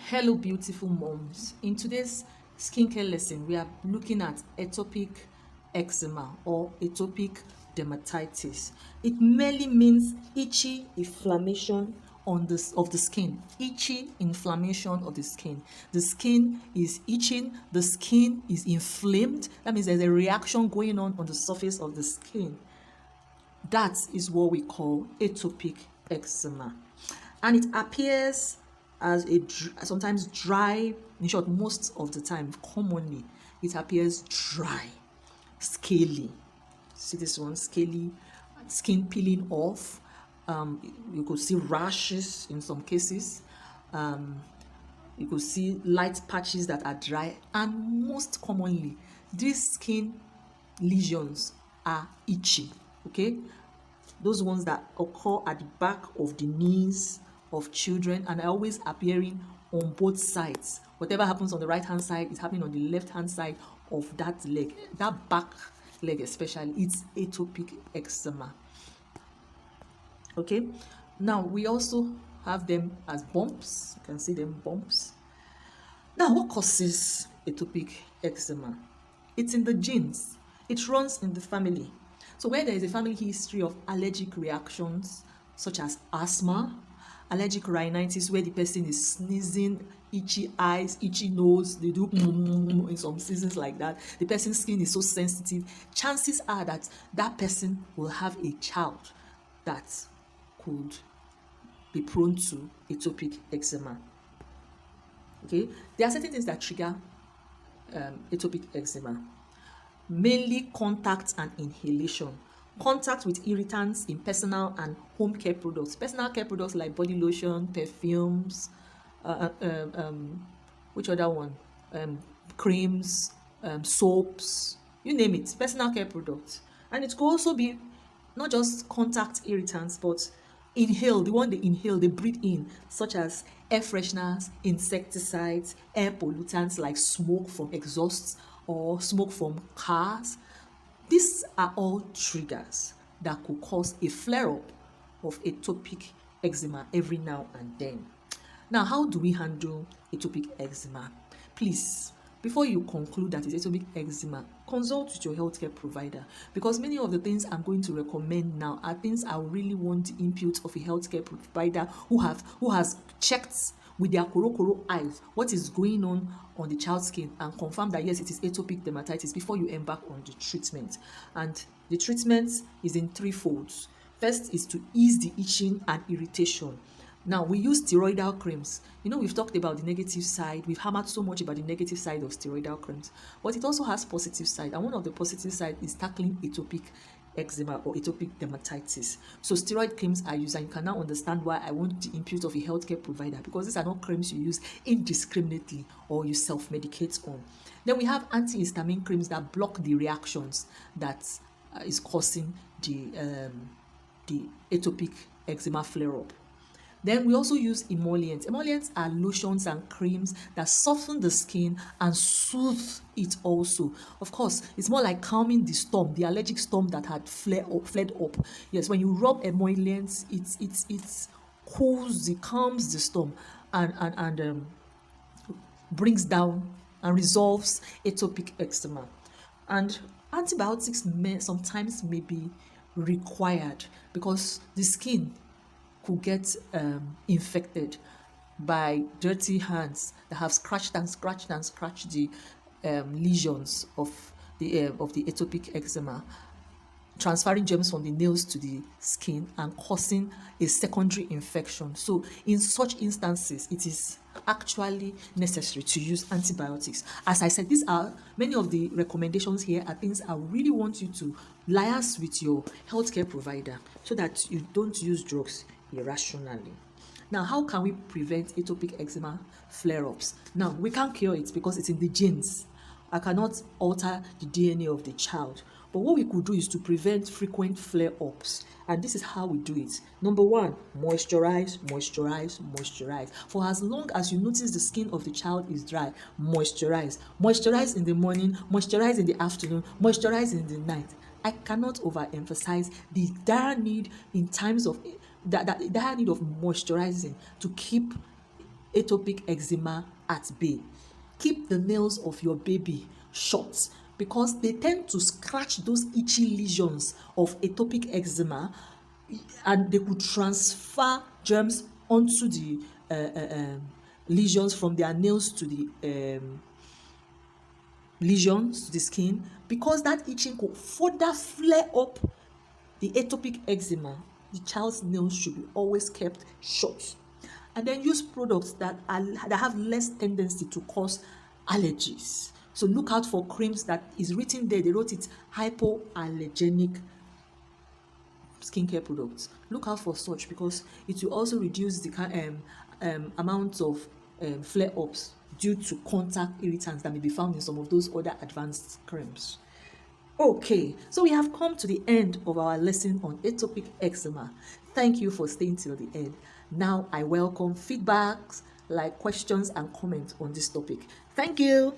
Hello, beautiful moms. In today's skincare lesson, we are looking at atopic eczema or atopic dermatitis. It merely means itchy inflammation of the skin. Itchy inflammation of the skin. The skin is itching, the skin is inflamed. That means there's a reaction going on the surface of the skin. That is what we call atopic eczema. And it appears as sometimes dry, in short, most of the time, commonly, it appears dry, scaly. See this one, scaly, skin peeling off. You could see rashes in some cases. You could see light patches that are dry. And most commonly, these skin lesions are itchy, okay? Those ones that occur at the back of the knees of children and are always appearing on both sides. Whatever happens on the right hand side is happening on the left hand side of that leg, that back leg especially. It's atopic eczema. Okay, now we also have them as bumps. You can see them bumps. Now, what causes atopic eczema? It's in the genes. It runs in the family. So where there is a family history of allergic reactions such as asthma, allergic rhinitis, where the person is sneezing, itchy eyes, itchy nose, they do in some seasons like that, the person's skin is so sensitive, chances are that that person will have a child that could be prone to atopic eczema. Okay, there are certain things that trigger atopic eczema. Mainly contact and inhalation. Contact with irritants in personal and home care products. Personal care products like body lotion, perfumes, which other one? Creams, soaps, you name it. Personal care products. And it could also be not just contact irritants, but the one they inhale, they breathe in, such as air fresheners, insecticides, air pollutants like smoke from exhausts or smoke from cars. These are all triggers that could cause a flare-up of atopic eczema every now and then. Now, how do we handle atopic eczema? Please, before you conclude that it's atopic eczema, consult with your healthcare provider, because many of the things I'm going to recommend now are things I really want the input of a healthcare provider who has checked with their koro eyes what is going on the child's skin and confirm that yes, it is atopic dermatitis before you embark on the treatment. And the treatment is in three folds. First is to ease the itching and irritation. Now, we use steroidal creams. We've talked about the negative side. We've hammered so much about the negative side of steroidal creams, but it also has positive side. And one of the positive side is tackling atopic eczema or atopic dermatitis. So steroid creams are used, and you can now understand why I want the input of a healthcare provider, because these are not creams you use indiscriminately or you self-medicate on. Then we have antihistamine creams that block the reactions that is causing the atopic eczema flare-up. Then we also use emollients. Emollients are lotions and creams that soften the skin and soothe it also. Of course, it's more like calming the storm, the allergic storm that had flared up. Yes, when you rub emollients, it cools, it calms the storm and brings down and resolves atopic eczema. And antibiotics sometimes may be required because the skin could get infected by dirty hands that have scratched the lesions of the atopic eczema, transferring germs from the nails to the skin and causing a secondary infection. So in such instances, it is actually necessary to use antibiotics. As I said, these are many of the recommendations here are things I really want you to liaise with your healthcare provider so that you don't use drugs irrationally. Now, how can we prevent atopic eczema flare-ups? Now, we can't cure it because it's in the genes. I cannot alter the DNA of the child. But what we could do is to prevent frequent flare-ups. And this is how we do it. Number one, moisturize. For as long as you notice the skin of the child is dry, moisturize. Moisturize in the morning, moisturize in the afternoon, moisturize in the night. I cannot overemphasize the dire need in times of the dire need of moisturizing to keep atopic eczema at bay. Keep the nails of your baby short because they tend to scratch those itchy lesions of atopic eczema, and they could transfer germs onto the lesions from their nails to the lesions to the skin, because that itching could further flare up the atopic eczema. The child's nails should be always kept short. And then use products that have less tendency to cause allergies. So look out for creams that is written there, they wrote it hypoallergenic skincare products. Look out for such because it will also reduce the amount of flare-ups due to contact irritants that may be found in some of those other advanced creams. Okay, so we have come to the end of our lesson on atopic eczema. Thank you for staying till the end. Now I welcome feedbacks, like questions and comments on this topic. Thank you.